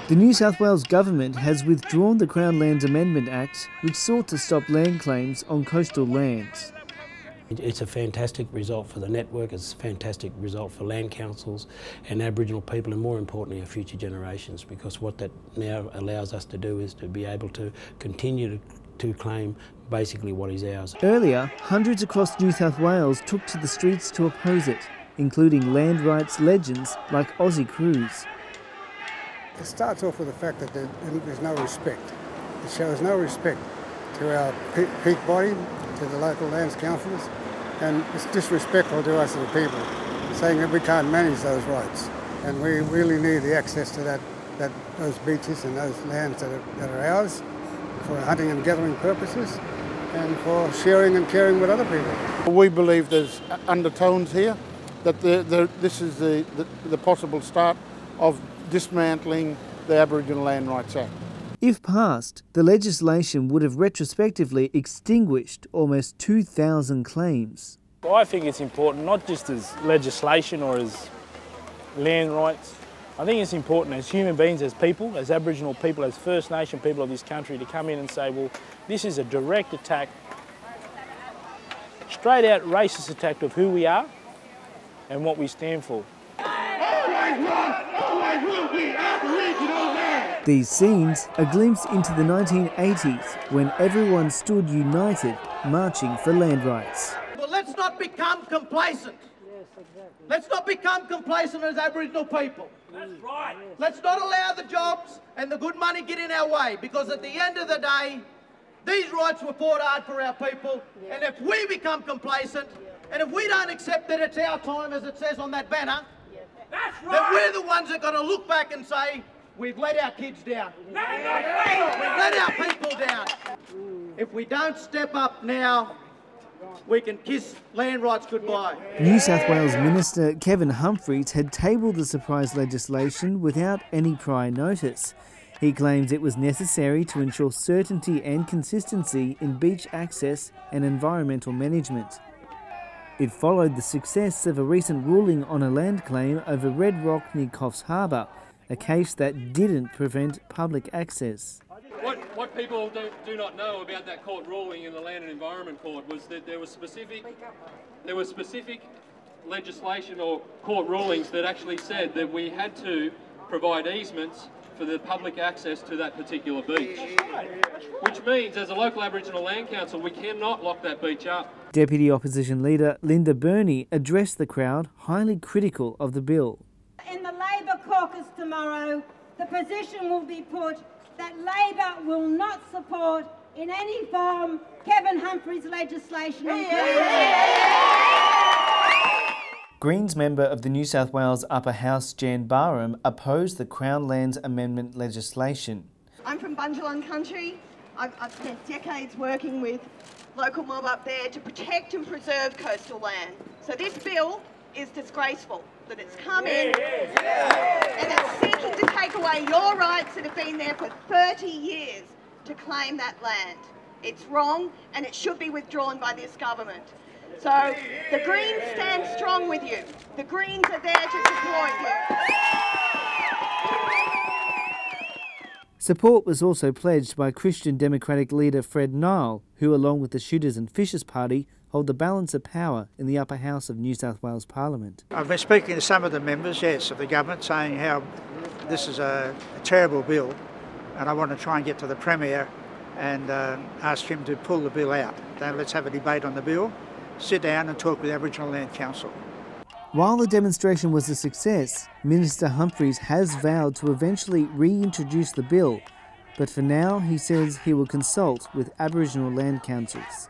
The New South Wales Government has withdrawn the Crown Lands Amendment Act, which sought to stop land claims on coastal lands. It's a fantastic result for the network, it's a fantastic result for land councils and Aboriginal people, and more importantly our future generations, because what that now allows us to do is to be able to continue to claim basically what is ours. Earlier, hundreds across New South Wales took to the streets to oppose it, including land rights legends like Aussie Cruise. It starts off with the fact that there's no respect. It shows no respect to our peak body, to the local lands councils, and it's disrespectful to us as a people, saying that we can't manage those rights. And we really need the access to those beaches and those lands that are ours for hunting and gathering purposes and for sharing and caring with other people. We believe there's undertones here, that this is the possible start of dismantling the Aboriginal Land Rights Act. If passed, the legislation would have retrospectively extinguished almost 2,000 claims. Well, I think it's important, not just as legislation or as land rights. I think it's important as human beings, as people, as Aboriginal people, as First Nation people of this country, to come in and say, well, this is a direct attack, straight out racist attack of who we are and what we stand for. These scenes, a glimpse into the 1980s when everyone stood united, marching for land rights. Well, let's not become complacent. Yes, exactly. Let's not become complacent as Aboriginal people. That's right. Let's not allow the jobs and the good money get in our way, because at the end of the day, these rights were fought hard for our people, and if we become complacent, and if we don't accept that it's our time, as it says on that banner, that's right, then we're the ones that are going to look back and say, we've let our kids down. We've let our people down. If we don't step up now, we can kiss land rights goodbye. New South Wales Minister Kevin Humphries had tabled the surprise legislation without any prior notice. He claims it was necessary to ensure certainty and consistency in beach access and environmental management. It followed the success of a recent ruling on a land claim over Red Rock near Coffs Harbour, a case that didn't prevent public access. What people do not know about that court ruling in the Land and Environment Court was that there was specific legislation or court rulings that actually said that we had to provide easements for the public access to that particular beach. Which means, as a local Aboriginal Land Council, we cannot lock that beach up. Deputy Opposition Leader Linda Burney addressed the crowd, highly critical of the bill. In the Labor caucus tomorrow, the position will be put that Labor will not support in any form Kevin Humphries' legislation. Greens member of the New South Wales Upper House Jan Barham opposed the Crown Lands Amendment legislation. I'm from Bundjalung country. I've spent decades working with local mob up there to protect and preserve coastal land. So this bill is disgraceful that it's come in and it's seeking to take away your rights that have been there for 30 years to claim that land. It's wrong and it should be withdrawn by this government. So the Greens stand strong with you. The Greens are there to support you. Support was also pledged by Christian Democratic leader Fred Nile, who along with the Shooters and Fishers Party hold the balance of power in the upper house of New South Wales Parliament. I've been speaking to some of the members, yes, of the government, saying how this is a terrible bill, and I want to try and get to the Premier and ask him to pull the bill out. Then let's have a debate on the bill, sit down and talk with Aboriginal Land Council. While the demonstration was a success, Minister Humphries has vowed to eventually reintroduce the bill, but for now he says he will consult with Aboriginal land councils.